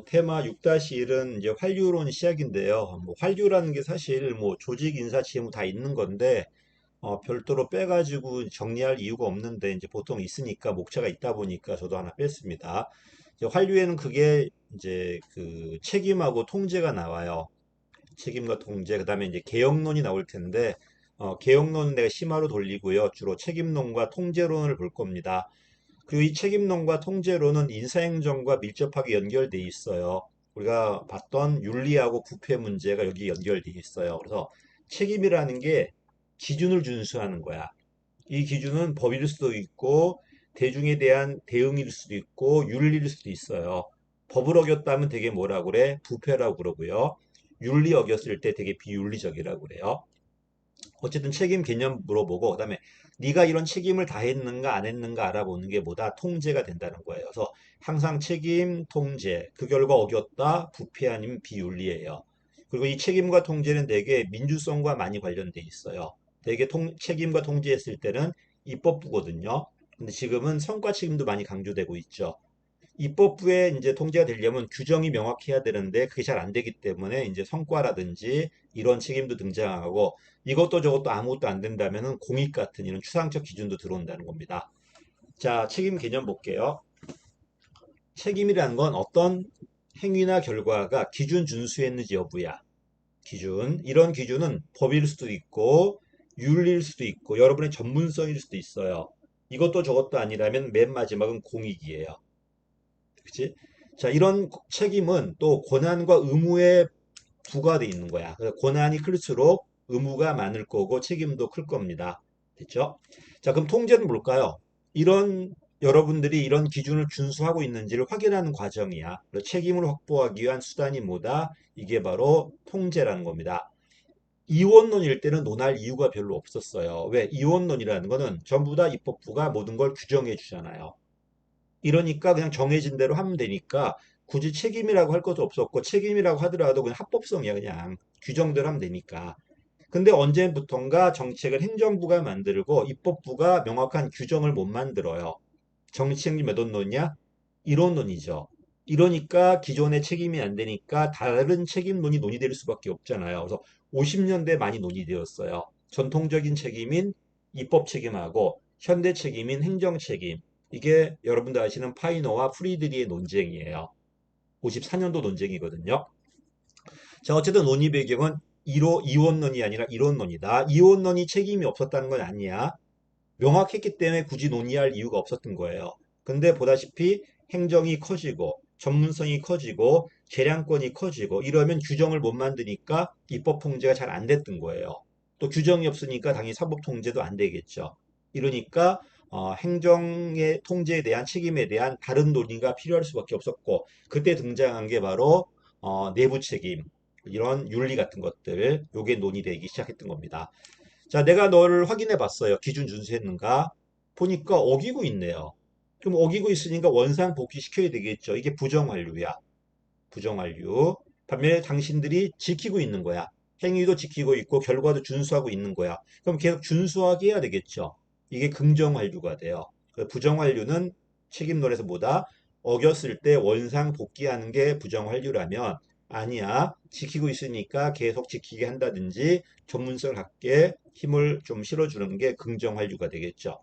테마 6-1은 이제 환류론 시작인데요. 뭐 환류라는 게 사실 뭐 조직 인사 지휘무 다 있는 건데 별도로 빼가지고 정리할 이유가 없는데 이제 보통 있으니까 목차가 있다 보니까 저도 하나 뺐습니다. 이제 환류에는 그게 이제 그 책임하고 통제가 나와요. 책임과 통제, 그다음에 이제 개혁론이 나올 텐데 개혁론은 내가 심화로 돌리고요. 주로 책임론과 통제론을 볼 겁니다. 그리고 이 책임론과 통제론은 인사행정과 밀접하게 연결돼 있어요. 우리가 봤던 윤리하고 부패 문제가 여기 연결돼 있어요. 그래서 책임이라는 게 기준을 준수하는 거야. 이 기준은 법일 수도 있고 대중에 대한 대응일 수도 있고 윤리일 수도 있어요. 법을 어겼다면 되게 뭐라 그래? 부패라고 그러고요. 윤리 어겼을 때 되게 비윤리적이라고 그래요. 어쨌든 책임 개념 물어보고 그다음에 네가 이런 책임을 다 했는가 안 했는가 알아보는 게 뭐다 통제가 된다는 거예요. 그래서 항상 책임, 통제, 그 결과 어겼다, 부패 아니면 비윤리예요. 그리고 이 책임과 통제는 되게 민주성과 많이 관련돼 있어요. 되게 책임과 통제했을 때는 입법부거든요. 근데 지금은 성과 책임도 많이 강조되고 있죠. 입법부에 이제 통제가 되려면 규정이 명확해야 되는데 그게 잘 안 되기 때문에 이제 성과라든지 이런 책임도 등장하고 이것도 저것도 아무것도 안 된다면은 공익 같은 이런 추상적 기준도 들어온다는 겁니다. 자, 책임 개념 볼게요. 책임이라는 건 어떤 행위나 결과가 기준 준수했는지 여부야. 기준. 이런 기준은 법일 수도 있고 윤리일 수도 있고 여러분의 전문성일 수도 있어요. 이것도 저것도 아니라면 맨 마지막은 공익이에요. 그치? 자, 이런 책임은 또 권한과 의무에 부과돼 있는 거야. 그래서 권한이 클수록 의무가 많을 거고 책임도 클 겁니다. 됐죠? 자, 그럼 통제는 뭘까요? 이런 여러분들이 이런 기준을 준수하고 있는지를 확인하는 과정이야. 그래서 책임을 확보하기 위한 수단이 뭐다? 이게 바로 통제라는 겁니다. 이원론일 때는 논할 이유가 별로 없었어요. 왜? 이원론이라는 거는 전부 다 입법부가 모든 걸 규정해 주잖아요. 이러니까 그냥 정해진 대로 하면 되니까 굳이 책임이라고 할 것도 없었고 책임이라고 하더라도 그냥 합법성이야 그냥 규정대로 하면 되니까. 근데 언제부턴가 정책을 행정부가 만들고 입법부가 명확한 규정을 못 만들어요. 정치행위 몇 원론이야? 이론론이죠. 이러니까 기존의 책임이 안 되니까 다른 책임론이 논의될 수밖에 없잖아요. 그래서 50년대 많이 논의되었어요. 전통적인 책임인 입법 책임하고 현대 책임인 행정 책임. 이게 여러분들 아시는 파이너와 프리드리의 논쟁이에요. 54년도 논쟁이거든요. 자, 어쨌든 논의 배경은 이원론이 아니라 이론론이다. 이원론이 책임이 없었다는 건 아니야. 명확했기 때문에 굳이 논의할 이유가 없었던 거예요. 근데 보다시피 행정이 커지고 전문성이 커지고 재량권이 커지고 이러면 규정을 못 만드니까 입법 통제가 잘 안 됐던 거예요. 또 규정이 없으니까 당연히 사법 통제도 안 되겠죠. 이러니까 행정의 통제에 대한 책임에 대한 다른 논의가 필요할 수밖에 없었고 그때 등장한 게 바로 내부 책임 이런 윤리 같은 것들 요게 논의되기 시작했던 겁니다. 자, 내가 너를 확인해 봤어요. 기준 준수했는가? 보니까 어기고 있네요. 그럼 어기고 있으니까 원상 복귀시켜야 되겠죠. 이게 부정완류야. 부정완류. 반면에 당신들이 지키고 있는 거야. 행위도 지키고 있고 결과도 준수하고 있는 거야. 그럼 계속 준수하게 해야 되겠죠. 이게 긍정완류가 돼요. 부정완류는 책임론에서 뭐다? 어겼을 때 원상 복귀하는 게 부정완류라면 아니야. 지키고 있으니까 계속 지키게 한다든지 전문성을 갖게 힘을 좀 실어주는 게 긍정완류가 되겠죠.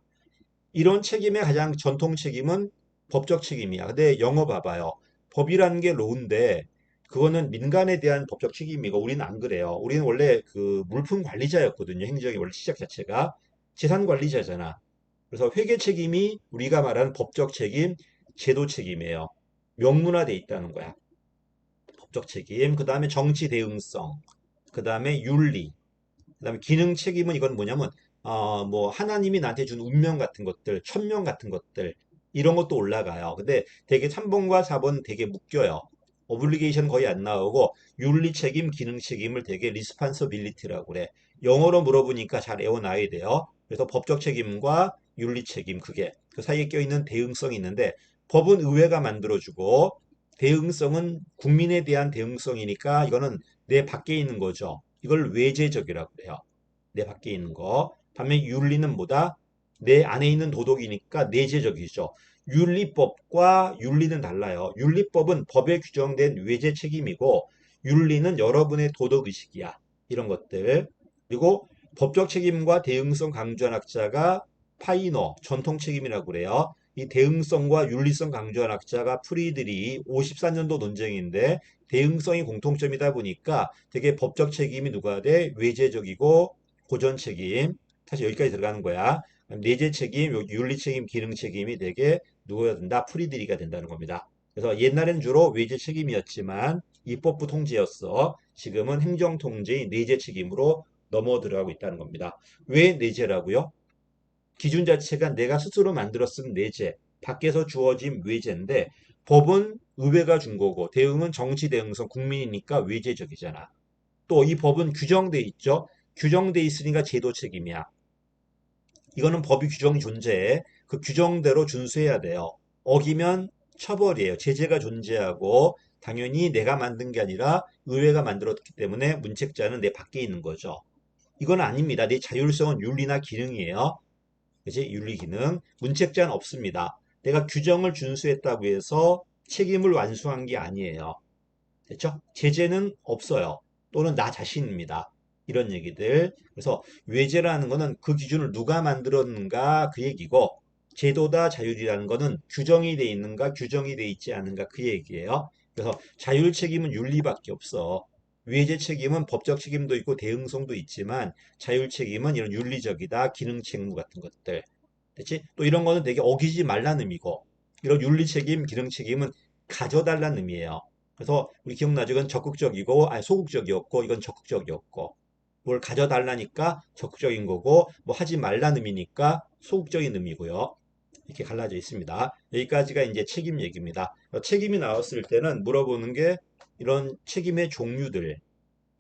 이런 책임의 가장 전통 책임은 법적 책임이야. 근데 영어 봐봐요. 법이라는 게 로인데 그거는 민간에 대한 법적 책임이고 우리는 안 그래요. 우리는 원래 그 물품 관리자였거든요. 행정의 원래 시작 자체가 재산 관리자잖아. 그래서 회계 책임이 우리가 말하는 법적 책임, 제도 책임이에요. 명문화돼 있다는 거야. 법적 책임, 그 다음에 정치 대응성, 그 다음에 윤리, 그 다음에 기능 책임은 이건 뭐냐면 뭐 하나님이 나한테 준 운명 같은 것들, 천명 같은 것들 이런 것도 올라가요. 근데 되게 3번과 4번 되게 묶여요. 오블리게이션 거의 안 나오고 윤리 책임, 기능 책임을 되게 리스판서빌리티라고 그래. 영어로 물어보니까 잘 외워놔야 돼요. 그래서 법적 책임과 윤리 책임 그게 그 사이에 껴있는 대응성이 있는데 법은 의회가 만들어주고 대응성은 국민에 대한 대응성이니까 이거는 내 밖에 있는 거죠. 이걸 외제적이라고 그래요. 내 밖에 있는 거. 반면 윤리는 뭐다? 내 안에 있는 도덕이니까 내재적이죠. 윤리법과 윤리는 달라요. 윤리법은 법에 규정된 외제 책임이고 윤리는 여러분의 도덕의식이야. 이런 것들. 그리고 법적 책임과 대응성 강조한 학자가 파이너, 전통 책임이라고 그래요. 이 대응성과 윤리성 강조한 학자가 프리들이 54년도 논쟁인데 대응성이 공통점이다 보니까 되게 법적 책임이 누가 돼? 외제적이고 고전 책임. 사실 여기까지 들어가는 거야. 내재 책임, 윤리 책임, 기능 책임이 되게 누구야 된다? 프리드리가 된다는 겁니다. 그래서 옛날엔 주로 외제 책임이었지만 입법부 통제였어. 지금은 행정 통제의 내재 책임으로 넘어 들어가고 있다는 겁니다. 왜 내재라고요? 기준 자체가 내가 스스로 만들었은 내재, 밖에서 주어진 외재인데 법은 의회가 준 거고 대응은 정치 대응성 국민이니까 외재적이잖아. 또 이 법은 규정돼 있죠. 규정돼 있으니까 제도 책임이야. 이거는 법이 규정이 존재해. 그 규정대로 준수해야 돼요. 어기면 처벌이에요. 제재가 존재하고 당연히 내가 만든 게 아니라 의회가 만들었기 때문에 문책자는 내 밖에 있는 거죠. 이건 아닙니다. 내 자율성은 윤리나 기능이에요. 그치? 윤리 기능. 문책자는 없습니다. 내가 규정을 준수했다고 해서 책임을 완수한 게 아니에요. 됐죠? 제재는 없어요. 또는 나 자신입니다. 이런 얘기들. 그래서 외제라는 거는 그 기준을 누가 만들었는가 그 얘기고 제도다 자율이라는 거는 규정이 돼 있는가 규정이 돼 있지 않은가 그 얘기예요. 그래서 자율 책임은 윤리밖에 없어. 외제 책임은 법적 책임도 있고 대응성도 있지만 자율 책임은 이런 윤리적이다 기능 책무 같은 것들. 됐지? 또 이런 거는 되게 어기지 말라는 의미고 이런 윤리 책임, 기능 책임은 가져달라는 의미예요. 그래서 우리 기억나죠? 이건 적극적이고 아니 소극적이었고 이건 적극적이었고 뭘 가져달라니까 적극적인 거고 뭐 하지 말라는 의미니까 소극적인 의미고요. 이렇게 갈라져 있습니다. 여기까지가 이제 책임 얘기입니다. 책임이 나왔을 때는 물어보는 게 이런 책임의 종류들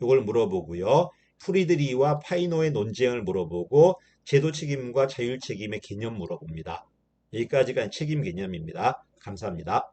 이걸 물어보고요. 프리드리와 파이노의 논쟁을 물어보고 제도 책임과 자율 책임의 개념 물어봅니다. 여기까지가 책임 개념입니다. 감사합니다.